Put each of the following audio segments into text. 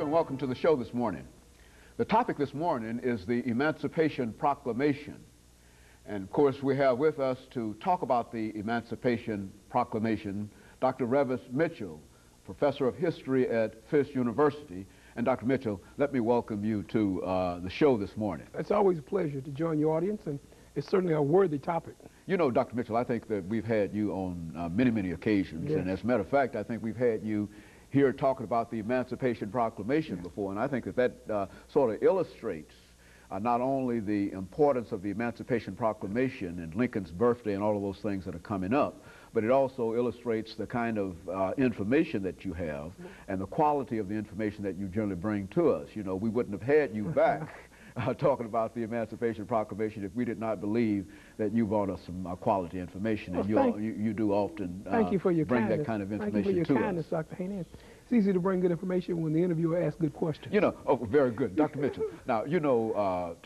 and welcome to the show this morning. The topic this morning is the Emancipation Proclamation. And of course, we have with us to talk about the Emancipation Proclamation, Dr. Revis Mitchell, Professor of History at Fisk University. And Dr. Mitchell, let me welcome you to the show this morning. It's always a pleasure to join your audience, and it's certainly a worthy topic. You know, Dr. Mitchell, I think that we've had you on many occasions. Yes. And as a matter of fact, I think we've had you here talking about the Emancipation Proclamation before, and I think that sort of illustrates not only the importance of the Emancipation Proclamation and Lincoln's birthday and all of those things that are coming up, but it also illustrates the kind of information that you have and the quality of the information that you generally bring to us. You know, we wouldn't have had you back talking about the Emancipation Proclamation if we did not believe that you brought us some quality information, and you do often thank you for your bring kindness. That kind of information thank you for your to kindness, us. Dr. Haney. It's easy to bring good information when the interviewer asks good questions. You know, oh, very good. Dr. Mitchell, now, you know,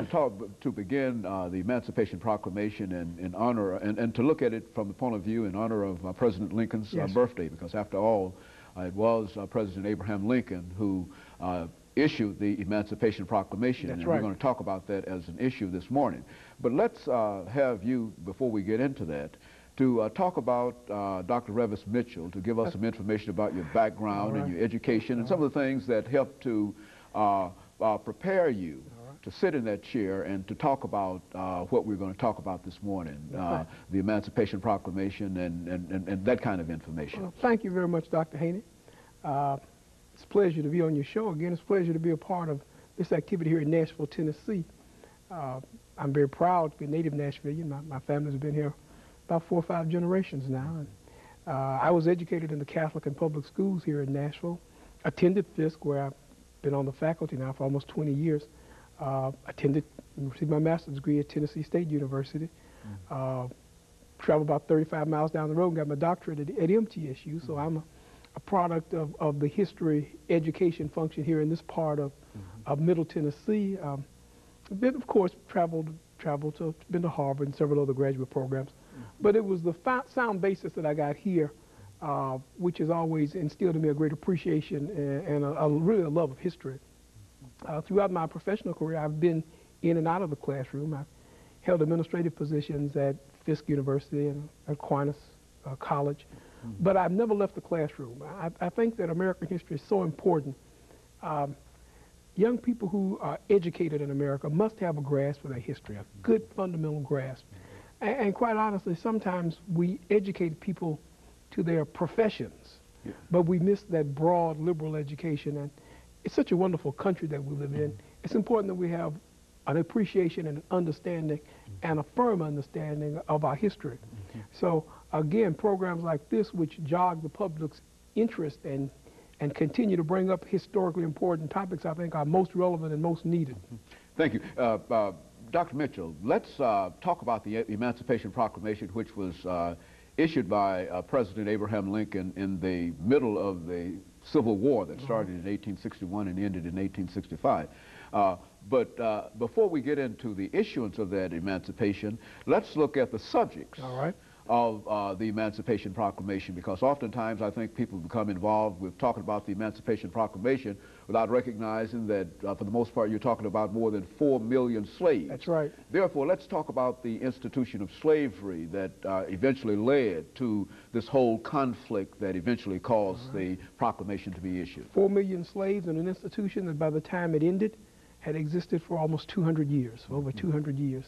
to begin the Emancipation Proclamation in honor, and to look at it from the point of view in honor of President Lincoln's birthday, because after all, it was President Abraham Lincoln who issued the Emancipation Proclamation. That's and right. We're going to talk about that as an issue this morning. But let's have you, before we get into that, to talk about Dr. Revis Mitchell, to give us some information about your background and your education and some of the things that help to prepare you to sit in that chair and to talk about what we're going to talk about this morning, the Emancipation Proclamation and that kind of information. Well, thank you very much, Dr. Haney. It's a pleasure to be on your show again. It's a pleasure to be a part of this activity here in Nashville, Tennessee. I'm very proud to be a native Nashvilleian. My family's been here about 4 or 5 generations now. And, I was educated in the Catholic and public schools here in Nashville, attended Fisk, where I've been on the faculty now for almost 20 years, received my master's degree at Tennessee State University, traveled about 35 miles down the road and got my doctorate at MTSU, so I'm a product of the history education function here in this part of Middle Tennessee. Then, of course, been to Harvard and several other graduate programs. But it was the sound basis that I got here, which has always instilled in me a great appreciation and really a love of history. Throughout my professional career, I've been in and out of the classroom. I've held administrative positions at Fisk University and at Aquinas College, but I've never left the classroom. I think that American history is so important. Young people who are educated in America must have a grasp of their history, a good fundamental grasp. And quite honestly, sometimes we educate people to their professions, but we miss that broad liberal education. And it's such a wonderful country that we live in. It's important that we have an appreciation and an understanding and a firm understanding of our history. So again, programs like this, which jog the public's interest and continue to bring up historically important topics, I think are most relevant and most needed. Thank you. Dr. Mitchell, let's talk about the Emancipation Proclamation, which was issued by President Abraham Lincoln in the middle of the Civil War that started in 1861 and ended in 1865. But before we get into the issuance of that emancipation, let's look at the subjects of the Emancipation Proclamation, because oftentimes I think people become involved with talking about the Emancipation Proclamation without recognizing that for the most part you're talking about more than 4 million slaves. That's right. Therefore, let's talk about the institution of slavery that eventually led to this whole conflict that eventually caused the proclamation to be issued. 4 million slaves in an institution that by the time it ended had existed for almost 200 years, over 200 years.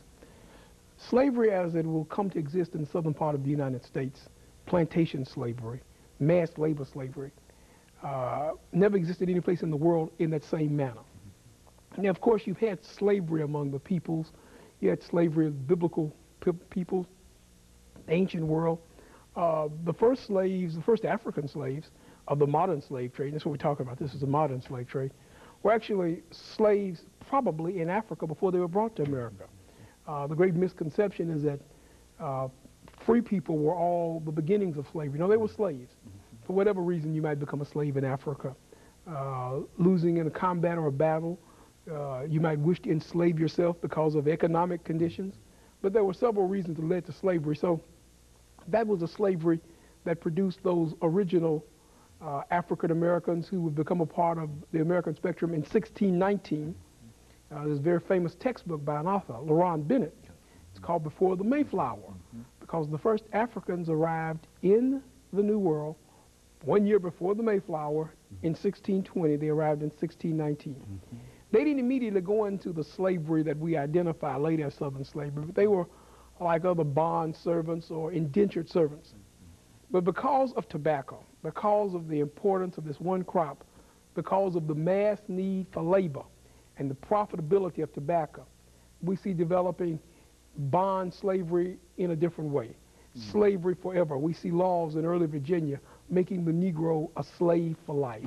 Slavery as it will come to exist in the southern part of the United States, plantation slavery, mass labor slavery, never existed any place in the world in that same manner. Now, of course, you've had slavery among the peoples. You had slavery of biblical peoples, ancient world. The first slaves, the first African slaves of the modern slave trade, and that's what we're talking about, this is the modern slave trade, were actually slaves probably in Africa before they were brought to America. The great misconception is that free people were all the beginnings of slavery. No, they were slaves. For whatever reason, you might become a slave in Africa. Losing in a combat or a battle, you might wish to enslave yourself because of economic conditions. But there were several reasons that led to slavery. So that was a slavery that produced those original African Americans who would become a part of the American spectrum in 1619. There's a very famous textbook by an author, Laron Bennett. It's called Before the Mayflower, because the first Africans arrived in the New World 1 year before the Mayflower in 1620. They arrived in 1619. They didn't immediately go into the slavery that we identify later as Southern slavery, but they were like other bond servants or indentured servants. But because of tobacco, because of the importance of this one crop, because of the mass need for labor and the profitability of tobacco, we see developing bond slavery in a different way. Slavery forever. We see laws in early Virginia making the Negro a slave for life.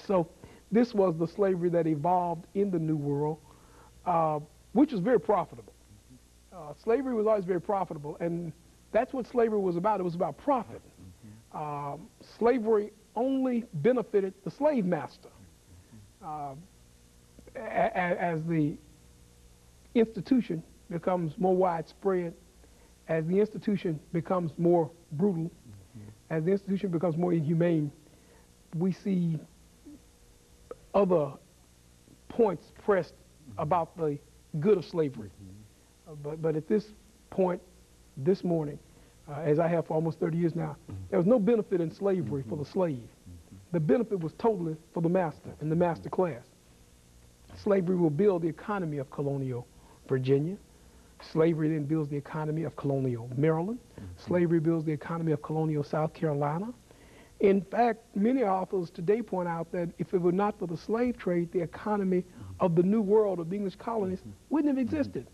So this was the slavery that evolved in the New World, which was very profitable. Slavery was always very profitable, and that's what slavery was about. It was about profit. Slavery only benefited the slave master. As the institution becomes more widespread, as the institution becomes more brutal, as the institution becomes more inhumane, we see other points pressed about the good of slavery. But at this point, this morning, as I have for almost 30 years now, there was no benefit in slavery for the slave. The benefit was totally for the master and the master class. Slavery will build the economy of colonial Virginia. Slavery then builds the economy of colonial Maryland. Slavery builds the economy of colonial South Carolina. In fact, many authors today point out that if it were not for the slave trade, the economy of the New World, of the English colonies, wouldn't have existed.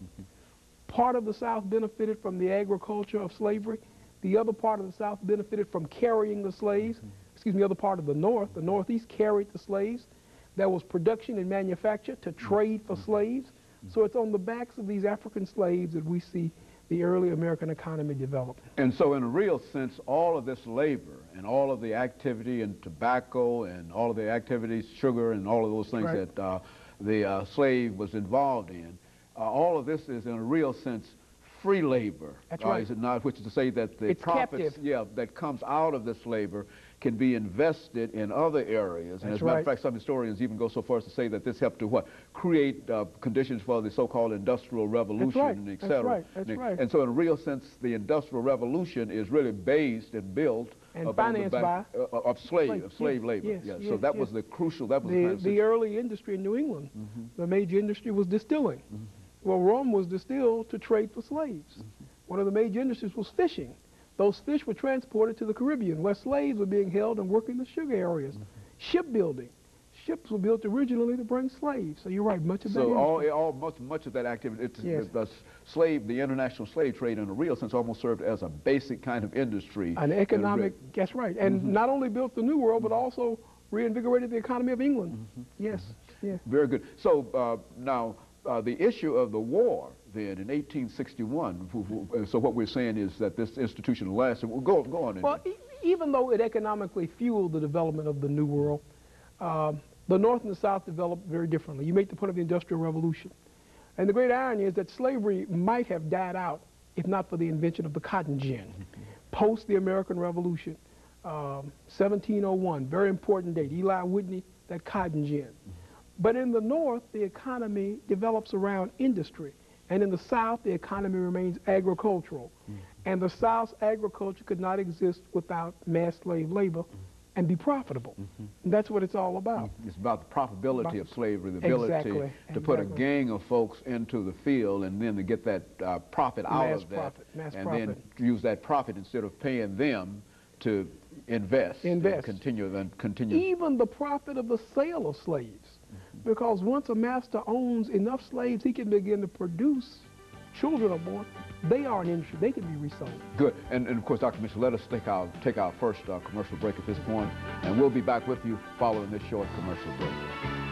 Part of the South benefited from the agriculture of slavery. The other part of the South benefited from carrying the slaves. The other part of the Northeast carried the slaves. There was production and manufacture to trade for slaves. So it's on the backs of these African slaves that we see the early American economy develop. And so in a real sense, all of this labor and all of the activity in tobacco and all of the activities, sugar and all of those things that the slave was involved in, all of this is in a real sense free labor. That's right. Is it not? Which is to say that the profits that comes out of this labor can be invested in other areas. And as a matter of fact, some historians even go so far as to say that this helped to create conditions for the so-called Industrial Revolution, et cetera. That's right. And so in a real sense, the Industrial Revolution is really based and built and financed by slave labor. So that was the crucial, that was the early industry in New England. The major industry was distilling. Well, rum was distilled to trade for slaves. One of the major industries was fishing. Those fish were transported to the Caribbean, where slaves were being held and working the sugar areas. Shipbuilding. Ships were built originally to bring slaves. So you're right, much of that. So much of that activity, the international slave trade, in a real sense, almost served as a basic kind of industry. An economic, that's right, and not only built the New World, but also reinvigorated the economy of England. Yes. Very good. So now, the issue of the war then in 1861, so what we're saying is that this institution lasted. Well, go on. Well, even though it economically fueled the development of the New World, the North and the South developed very differently. You make the point of the Industrial Revolution. And the great irony is that slavery might have died out if not for the invention of the cotton gin. Post the American Revolution, 1701, very important date, Eli Whitney, that cotton gin. But in the North, the economy develops around industry. And in the South, the economy remains agricultural. And the South's agriculture could not exist without mass slave labor and be profitable. And that's what it's all about. It's about the profitability of slavery, the ability to put a gang of folks into the field and then to get that profit out of that. Then use that profit instead of paying them to invest. And continue. Even the profit of the sale of slaves. Because once a master owns enough slaves, he can begin to produce. Children are born. They are an industry. They can be resold. Good. And of course, Dr. Mitchell, let us take our first commercial break at this point, and we'll be back with you following this short commercial break.